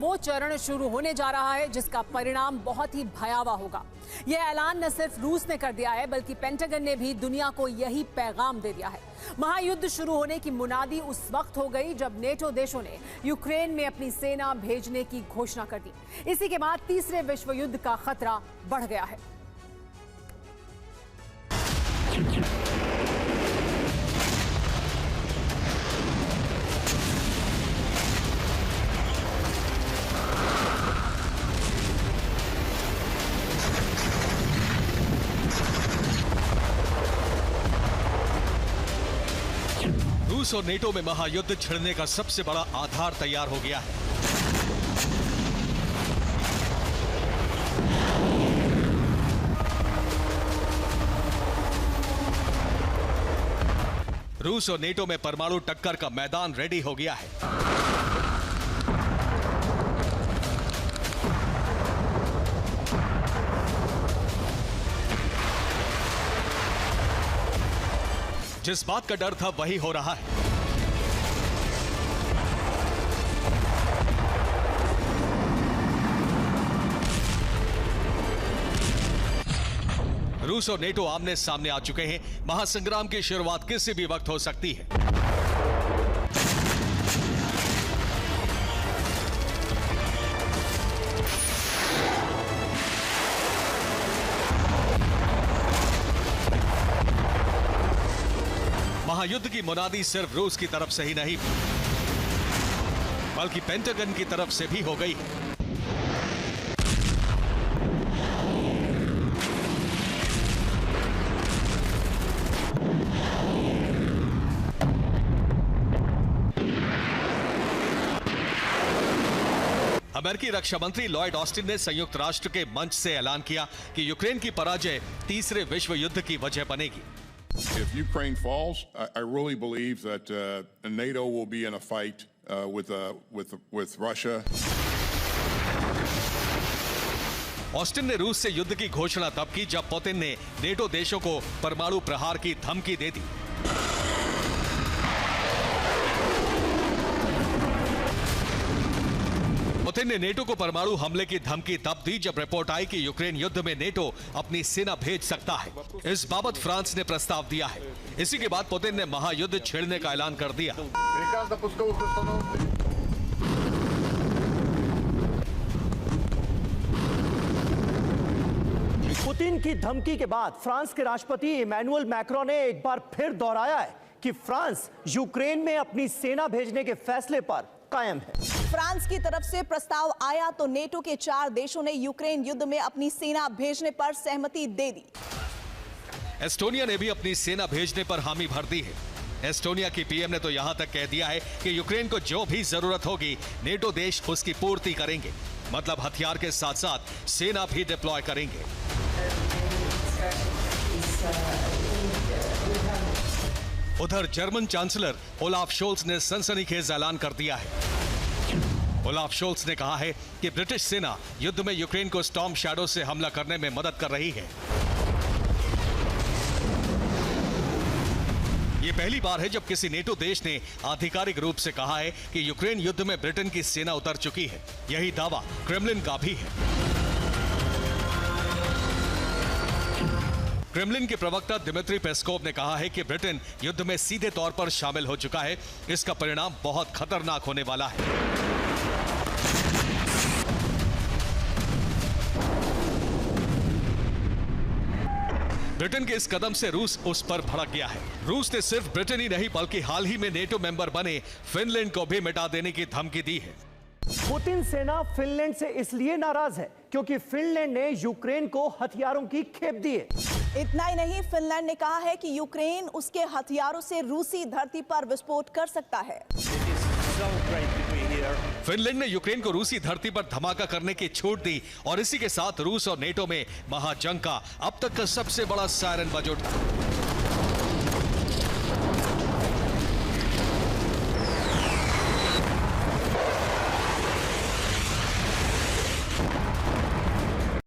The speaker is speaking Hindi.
वो चरण शुरू होने जा रहा है जिसका परिणाम बहुत ही भयावह होगा। यह ऐलान न सिर्फ रूस ने कर दिया है बल्कि पेंटागन ने भी दुनिया को यही पैगाम दे दिया है। महायुद्ध शुरू होने की मुनादी उस वक्त हो गई जब नेटो देशों ने यूक्रेन में अपनी सेना भेजने की घोषणा कर दी। इसी के बाद तीसरे विश्व युद्ध का खतरा बढ़ गया है। रूस और नेटो में महायुद्ध छिड़ने का सबसे बड़ा आधार तैयार हो गया है। रूस और नेटो में परमाणु टक्कर का मैदान रेडी हो गया है। जिस बात का डर था वही हो रहा है। रूस और नेटो आमने सामने आ चुके हैं। महासंग्राम की शुरुआत किसी भी वक्त हो सकती है। महायुद्ध की मुनादी सिर्फ रूस की तरफ से ही नहीं बल्कि पेंटागन की तरफ से भी हो गई है। अमेरिकी रक्षा मंत्री लॉयड ऑस्टिन ने संयुक्त राष्ट्र के मंच से ऐलान किया कि यूक्रेन की पराजय तीसरे विश्व युद्ध की वजह बनेगी। If Ukraine falls, I really believe that NATO will be in a fight with Russia. Austin ने रूस से युद्ध की घोषणा तब की जब पुतिन ने नेटो देशों को परमाणु प्रहार की धमकी दे दी। पुतिन ने नेटो को परमाणु हमले की धमकी तब दी जब रिपोर्ट आई कि यूक्रेन युद्ध में नेटो अपनी सेना भेज सकता है। इस बाबत फ्रांस ने प्रस्ताव दिया है। इसी के बाद पुतिन ने महायुद्ध छेड़ने का ऐलान कर दिया। पुतिन की धमकी के बाद फ्रांस के राष्ट्रपति इमैनुअल मैक्रों ने एक बार फिर दोहराया है कि फ्रांस यूक्रेन में अपनी सेना भेजने के फैसले पर कायम है। फ्रांस की तरफ से प्रस्ताव आया तो नेटो के 4 देशों ने यूक्रेन युद्ध में अपनी सेना भेजने पर सहमति दे दी। एस्टोनिया ने भी अपनी सेना भेजने पर हामी भर दी है। एस्टोनिया की पीएम ने तो यहां तक कह दिया है कि यूक्रेन को जो भी जरूरत होगी नेटो देश उसकी पूर्ति करेंगे। मतलब हथियार के साथ साथ सेना भी डिप्लॉय करेंगे। उधर जर्मन चांसलर ओलाफ शोल्स ने सनसनीखेज ऐलान कर दिया है। ओलाफ शोल्स ने कहा है कि ब्रिटिश सेना युद्ध में यूक्रेन को स्टॉर्म शैडो से हमला करने में मदद कर रही है। यह पहली बार है जब किसी नेटो देश ने आधिकारिक रूप से कहा है कि यूक्रेन युद्ध में ब्रिटेन की सेना उतर चुकी है। यही दावा क्रेमलिन का भी है। क्रेमलिन के प्रवक्ता दिमित्री पेस्कोव ने कहा है कि ब्रिटेन युद्ध में सीधे तौर पर शामिल हो चुका है। इसका परिणाम बहुत खतरनाक होने वाला है। ब्रिटेन के इस कदम से रूस उस पर भड़क गया है। रूस ने सिर्फ ब्रिटेन ही नहीं बल्कि हाल ही में नेटो मेंबर बने फिनलैंड को भी मिटा देने की धमकी दी है। पुतिन सेना फिनलैंड से इसलिए नाराज है क्योंकि फिनलैंड ने यूक्रेन को हथियारों की खेप दी है। इतना ही नहीं, फिनलैंड ने कहा है कि यूक्रेन उसके हथियारों से रूसी धरती पर विस्फोट कर सकता है। फिनलैंड ने यूक्रेन को रूसी धरती पर धमाका करने की छूट दी और इसी के साथ रूस और नेटो में महाजंग का अब तक का सबसे बड़ा सायरन बज उठा।